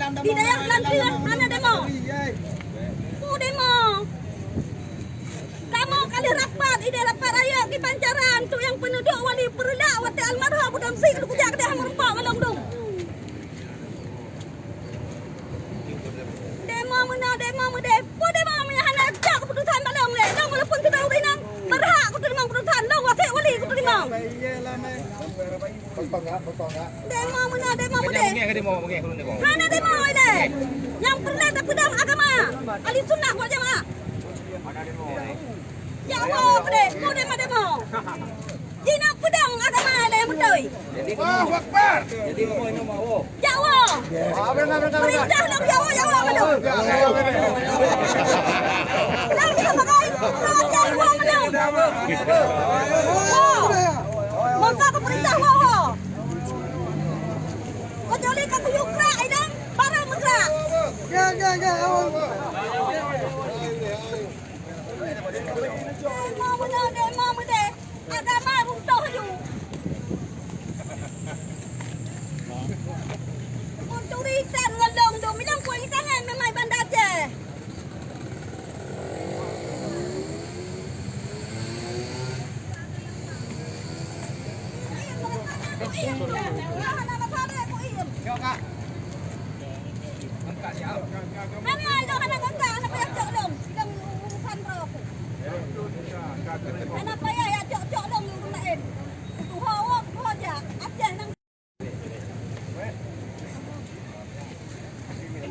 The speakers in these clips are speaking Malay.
Di daerah Kelantan mana demo? Demo. Kamu kali rapat, ide rapat raya di Pancaran tu yang penduduk wali perla wate almarhum budam sik lu kujak dia merempak malong dong. Demo mana demo punya hana jak keputusan malong le. Dong walaupun kita udah nang berhak aku terima keputusan dong wate wali aku terima. Demo mana demo. Hana demo ile. Yang perla tak pedang agama. Ali sunnah wal jamaah. Ya Allah, demo. Jina pedang agama ada yang betul. Allahu Akbar. Ya Allah. Perintah nak ya Allah mana? Lang sebagai raja Allah mana? Maka ke perintah Allah. Kecuali kau yukra idang barang mesra. Ya. Demo mana agama runtuh ju. Untuk risan ngelong tu minang kuih tangan memang bandar je. Anak payah ya cok dong yang gunain. Tuh hawa aja aceh nang.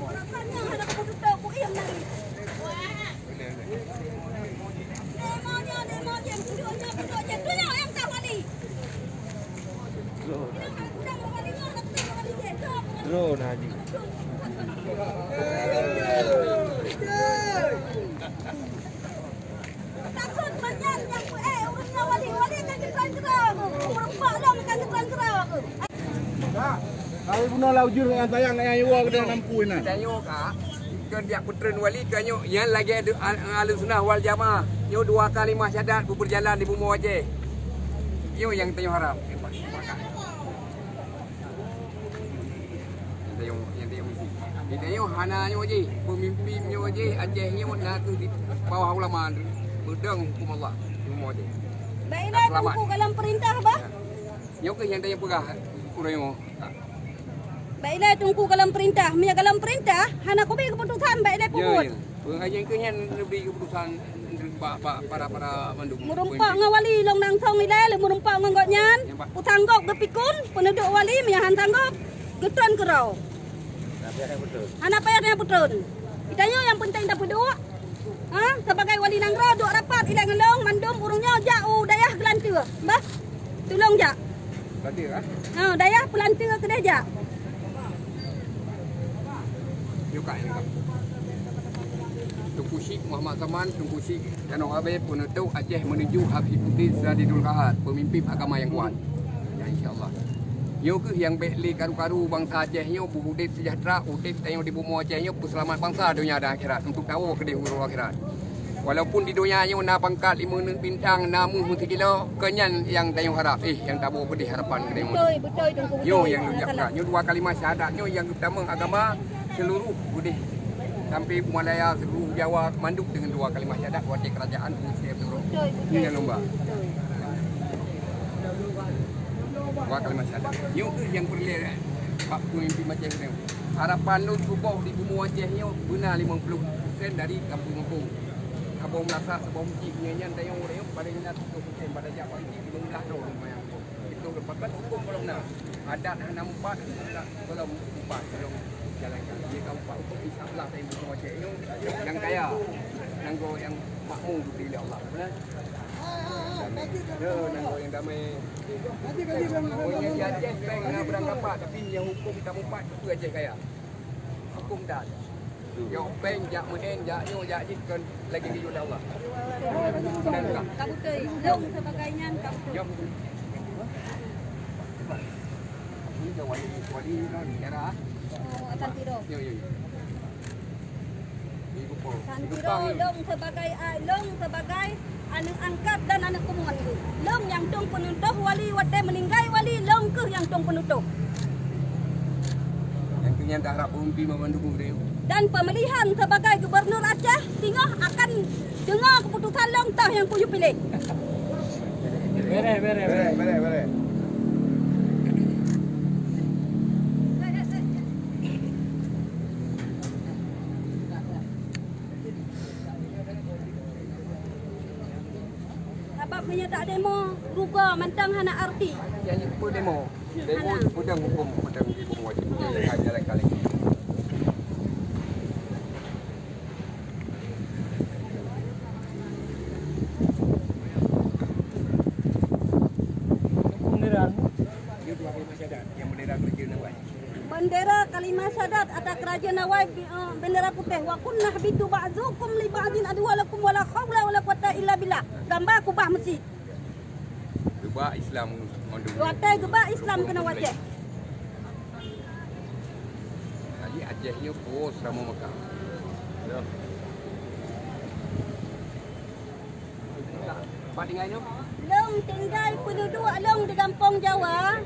Rasanya ada keputusan ku iam nang. Demo yang videonya tu yang tak wali. Drone haji. Takut banyak yang urusnya wali kan keran-keran. Merempak dong kan keran-keran. Kalau guna laujur dengan tayang yang yuwa ke dalam nampu ini. Dayo kak. Kan dia putren wali kanyo yang lagi ada ahli sunnah wal jamaah. Yo 2 kalimah syahadat berjalan di bumi wajah. Yo yang tayo harap. Yang hana nyo je, pemimpin nyo je, Aceh nyo nak di bawah ulama bedeng hukum Allah di bumi wajah. Baiklah tunggu dalam perintah bah. Yo ke yang tayo pegah kurang. Baiklah tunggu dalam perintah. Punya dalam perintah, hana ko bagi keputusan baiklah puput. Ya. Pengajian ke yang lebih keputusan para mandung. Merempak ngawali long nang song nilai le merempak ngangotnyan. Utanggok gepikun penduduk wali menyahan tanggok getun kerau. Hana payah betul. Itanya yang penting tak peduk. Sebagai wali nanggro duk rapat ilang ngelong mandum urungnya jauh dayah Kelantan. Bah. Tolong jak. Kelantan dayah Kelantan kedai jak. Juga ini kak. Tunku Syekh Muhammad Zaman, Tunku Syekh Danong Habib penutup Aceh menuju Hafizuddin Sadidul Kahar, pemimpin agama yang kuat. Ya insyaAllah. Yo ke yang baikli karu-karu bangsa Aceh nyo budip sejahtera, udip tayong di bumi Aceh nyo selamat bangsa dunia dan akhirat untuk tahu ke di huru akhirat. Walaupun di dunia nyo na pangkat 5 bintang namun mesti kilo kenyan yang tayong harap yang tak boleh harapan ke demo. Betul Tunku. Yo yang ucapkan nyo 2 kalimah syahadat nyo yang utama agama seluruh budih sampai Malaya seluruh Jawa manduk dengan 2 kalimah syahadat wajib kerajaan Muslim seluruh. Ini yang lomba. 2 kalimah syahadat. Yo yang perlu Pak pemimpin macam ni. Harapan lu subuh di bumi Aceh nyo benar 50% dari kampung-kampung. Kampung Melaka sebab mesti nyanyian tayong orang pada ingat 70% pada jak pagi 15 doh mayang. Itu lepas hukum belum nak. Adat nampak belum ubah belum jalankan. Dia kau pak hukum insya-Allah saya bumi Aceh nyo yang kaya. Nanggo yang makmur dipilih Allah. Benar? Nanggo yang damai. Pokoknya di Aceh kena beranggapan tapi yang hukum kita empat itu Aceh kaya. Hukum dah. Yang peng jak mehen jak nyo jak jikkan lagi di jual Allah. Kabutai, long sebagainya kabutai. Jom. Ini dah wali daerah. Santiro. Yo. Santiro long sebagai anak angkat dan anak komando. Long yang tung penutup wali wate meninggal wali long ke yang tung penutup. Yang ke yang tak harap umpi memandung dia. Dan pemilihan sebagai Gubernur Aceh Tengah akan dengar keputusan long tah yang kuyu pilih. Bere. Sebab menyedak demo ruga mantang hana arti. Yang apa demo? Demo pedang hukum wajib. Jalan kali. Bendera Kalimah Syahadat atau kerajaan Nawai bendera putih wa kunna habitu ba'dzukum li ba'din adwalakum wala haula wala quwata illa billah. Gambar kubah masjid. Gebak Islam mandung. Watai gebak Islam kena wajah. Jadi Acehnya puas sama Mekah. Ya. Pak tinggalnya? Long tinggal penduduk long di kampung Jawa.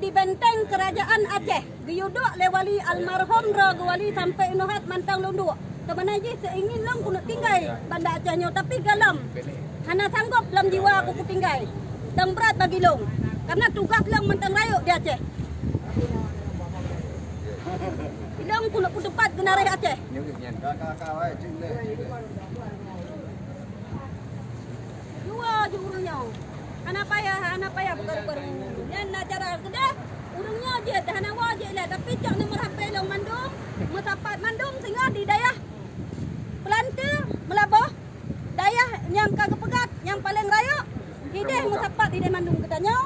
Di benteng kerajaan Aceh. Giyuduk lewali almarhum Ragwali sampai Nuhat Mantang Lunduk. Sebenarnya seingin long kuno tinggal Banda Acehnya tapi galam. Hana sanggup dalam jiwa aku tinggal. Dan berat bagi long. Karena tugas long Mantang Rayuk di Aceh. Long kuno kutepat genareh Aceh. Dua jurungnya. Hana payah bukan yang nak cara kedah urungnya je dah nak wajib lah tapi cak nomor HP long mandung metapat mandung sehingga di dayah Pelanta Melabah dayah yang kagak pegat yang paling raya hideh metapat hideh mandung katanya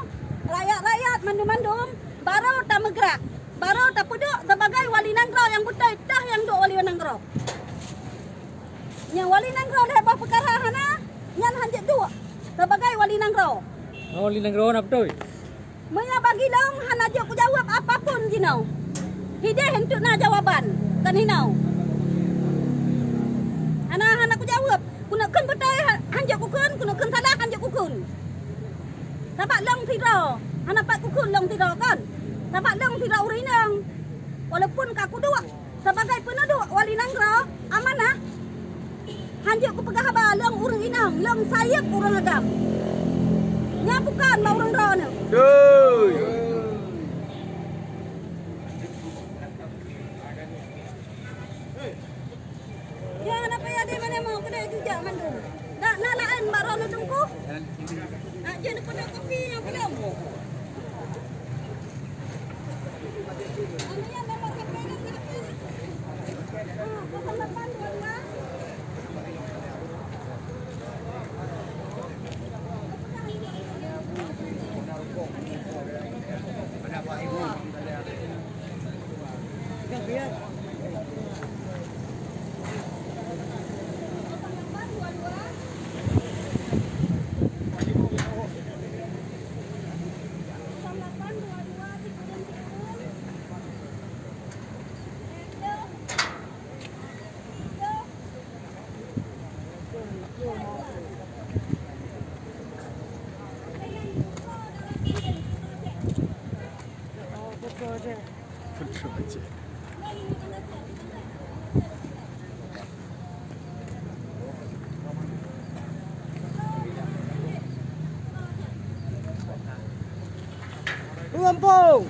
rakyat mandum baru tak megrak baru tak peduk sebagai wali Nangrau yang betul dah yang duk wali Nangrau yang wali Nangrau dah bah perkara hana yang hanjat dua sebagai wali Nangrau. Wali Nangrau apa tu? Maya bagi long han aja aku jawab apapun jinau. Hideh hentuk na jawaban kan hinau. Han aku jawab. Kuna kun betul hanjak kukun, kuna kun salah hanjak kukun. Dapat long tiro. Han dapat kukun long tiro kan. Dapat long tiro urinang. Walaupun kaku dua sebagai penduduk wali Nangrau amanah. Hanjak ku pegah ba long urang inang, long sayap urang agam. Nya bukan mau orang Rona. Duh. Ya kenapa ya dia mana mau kena jujak mandung. Nak nalaan Mbak Rona tunggu. Nak je nak penuh kopi yang belum. Amanya nomor HP nak berapa ni? 0822 Lampung.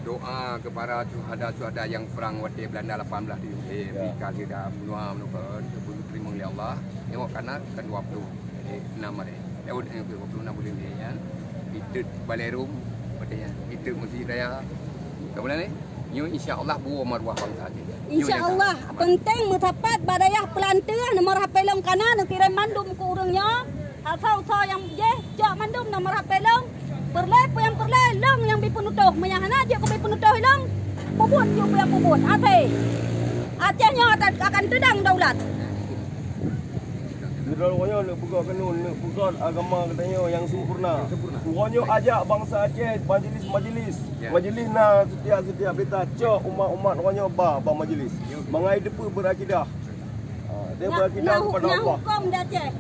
Doa kepada syuhada yang perang Wati Belanda 18 di kali dah bunuh menukan terima oleh Allah. Tengok kanan kan 20. Jadi 6 hari. Lewat 26 bulan ni ya. Itu Balerum katanya. Itu Masjid Raya. Kemudian ni Nyu insya-Allah buah maruah bangsa kita. Insya-Allah penting metapat badayah pelantar nomor HP long kanan nak kirim mandum ke urangnya. Asal yang je jak mandum nomor HP long. Perlai yang perlai long yang bipenutuh menyahana aja ko bipenutuh long. Puput yo yang puput. Acehnya akan tedang daulat. Jenderal Royo nak pegang kanun, nak pegang agama katanya yang sempurna. Royo ajak bangsa Aceh majlis. Majlis na setiap kita cok umat Royo ba majlis. Mengai depa berakidah. Dia berakidah kepada Allah. Hukum dah Aceh.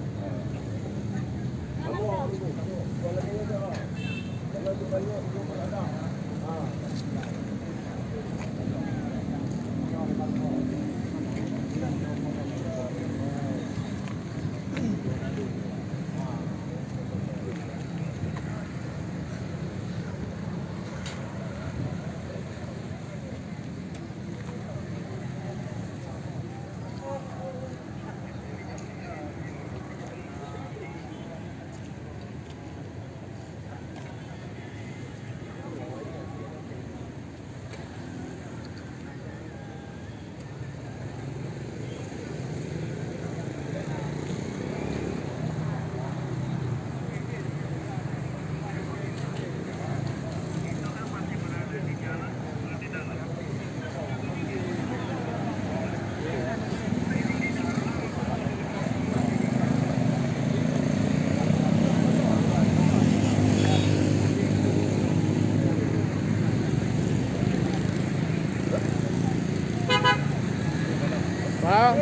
Bang.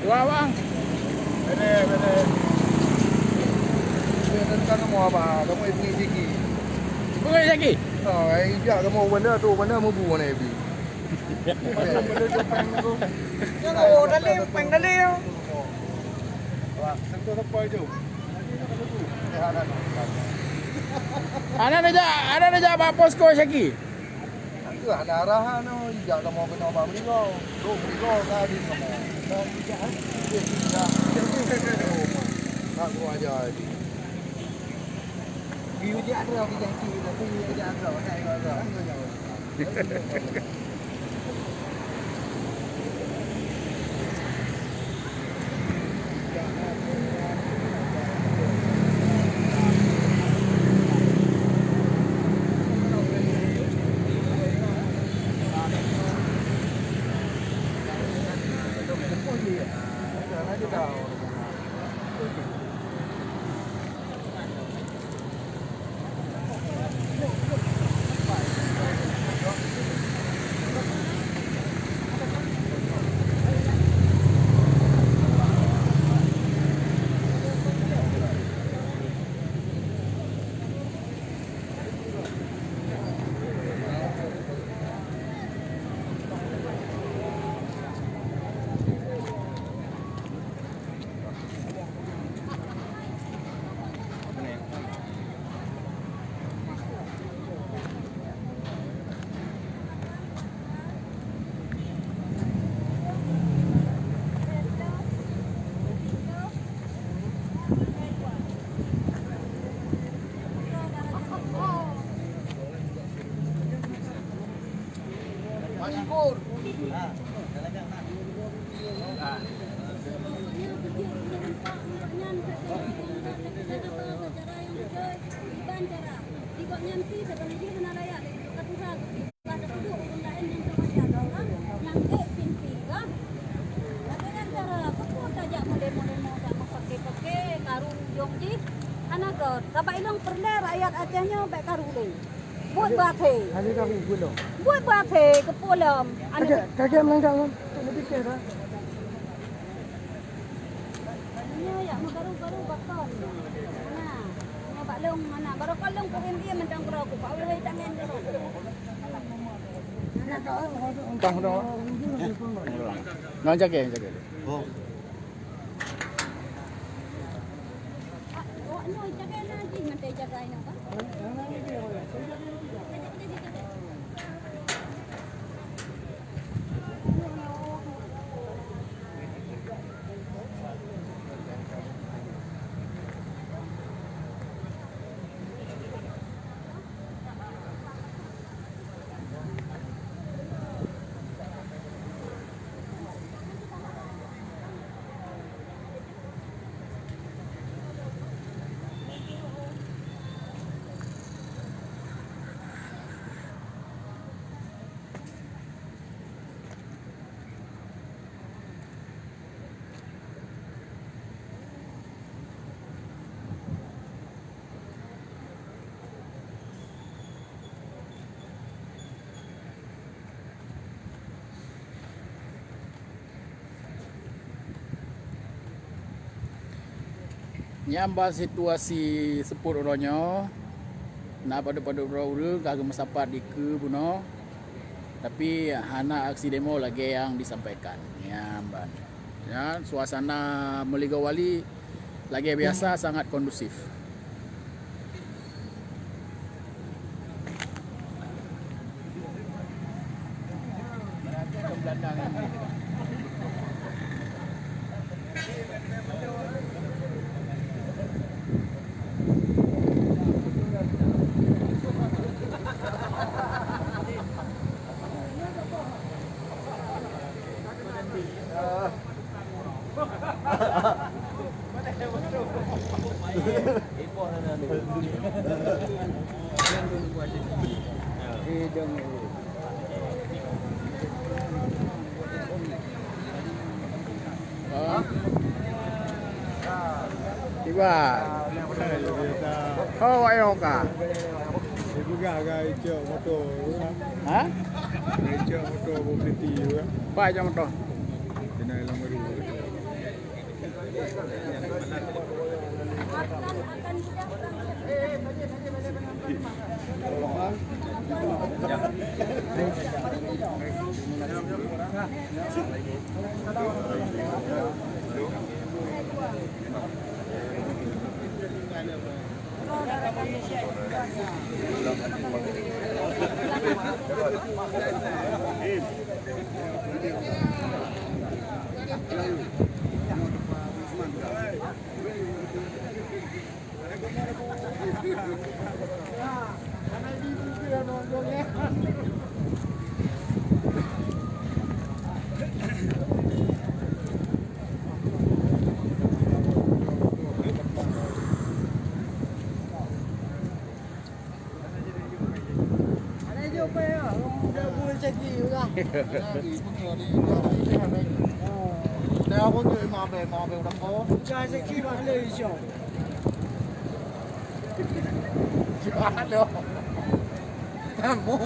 Dua bang. Benar. Kan kamu apa? Kamu ini sikit. Bunga lagi. Ijak kamu mana mau buat ni bi. Peng dali. Tentu apa itu? Ada aja Pak Posko Syaki. Itu ada arahan no, ijak kamu kena apa beli kau. Tu beli kau tadi kamu. Kau ijak. Tak gua aja ni. View dia ada orang yang kiri, tapi dia ada orang yang ada. Kapak ilang pernah rakyat Acehnya baik karule. Buat bate. Hari kami gulung. Buat bate ke pulam. Kakek melangkah kan? Tak lebih kira. Ya, baru bakal. Nah, baklong mana? Baru kalong ko hindi man tang ko. Paulay tangen dero. Tang dah. Nak jaga. Oh. Ano, jaga na di man tay jaga ina ba? Nyamba situasi seput oronyo. Nak pada ura kagak masapat di ke buno. Tapi hana aksi demo lagi yang disampaikan. Nyamban. Ya, suasana Meligo Wali lagi biasa sangat kondusif. Tiba. Oh, ayo ka. Juga agak hijau motor. Ha? Hijau motor mobility juga. Apa aja motor? Kena hilang baru. Nào có người mà về đám phố. Trai sẽ khi bạn lên chồng. Chưa được. Mô.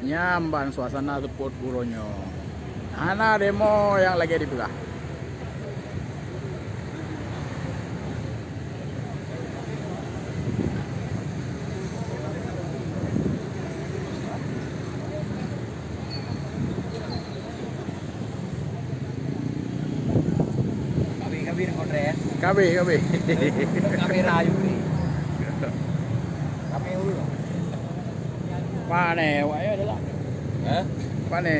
Nyamban suasana seput buronyo. Ana demo yang lagi dibuka. Kami kontres. Kabe. Kami rayu nih. Kami ulu. Pane, wae adalah. Hah? Pane.